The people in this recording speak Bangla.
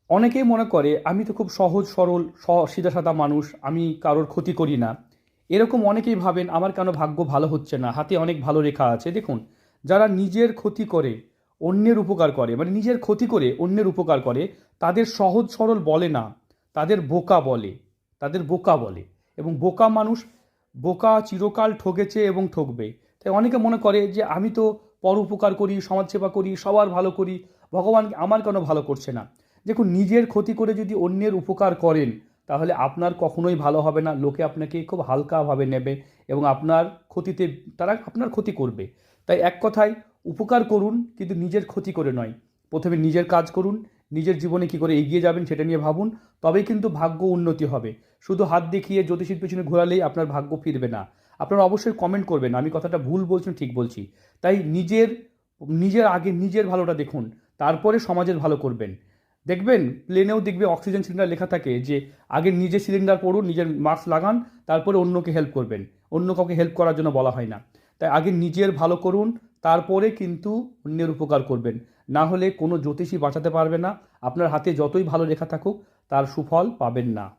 অনেকেই মনে করে আমি তো খুব সহজ সরল সিধা সাদা মানুষ, আমি কারোর ক্ষতি করি না। এরকম অনেকেই ভাবেন আমার কেন ভাগ্য ভালো হচ্ছে না, হাতে অনেক ভালো রেখা আছে। দেখুন, যারা নিজের ক্ষতি করে অন্যের উপকার করে, মানে নিজের ক্ষতি করে অন্যের উপকার করে, তাদের সহজ সরল বলে না, তাদের বোকা বলে। তাদের বোকা বলে। এবং বোকা মানুষ, বোকা চিরকাল ঠকেছে এবং ঠকবে। তাই অনেকে মনে করে যে আমি তো পর উপকার করি, সমাজসেবা করি, সবার ভালো করি, ভগবান আমার কেন ভালো করছে না। দেখুন, নিজের ক্ষতি করে যদি অন্যের উপকার করেন, তাহলে আপনার কখনোই ভালো হবে না। লোকে আপনাকে খুব হালকাভাবে নেবে এবং আপনার ক্ষতিতে তারা আপনার ক্ষতি করবে। তাই এক কথায়, উপকার করুন কিন্তু নিজের ক্ষতি করে নয়। প্রথমে নিজের কাজ করুন, নিজের জীবনে কী করে এগিয়ে যাবেন সেটা নিয়ে ভাবুন, তবেই কিন্তু ভাগ্য উন্নতি হবে। শুধু হাত দেখিয়ে জ্যোতিষীর পিছনে ঘোরালেই আপনার ভাগ্য ফিরবে না। আপনারা অবশ্যই কমেন্ট করবেন আমি কথাটা ভুল বলছি না ঠিক বলছি। তাই নিজের নিজের আগে নিজের ভালোটা দেখুন, তারপরে সমাজের ভালো করবেন। দেখবেন প্লেনেও দেখবে অক্সিজেন সিলিন্ডার লেখা থাকে যে আগে নিজে সিলিন্ডার পড়ুন, নিজের মাস্ক লাগান, তারপরে অন্যকে হেল্প করবেন। অন্য কাউকে হেল্প করার জন্য বলা হয় না। তাই আগে নিজের ভালো করুন, তারপরে কিন্তু অন্যের উপকার করবেন। না হলে কোনো জ্যোতিষী বাঁচাতে পারবে না। আপনার হাতে যতই ভালো লেখা থাকুক, তার সুফল পাবেন না।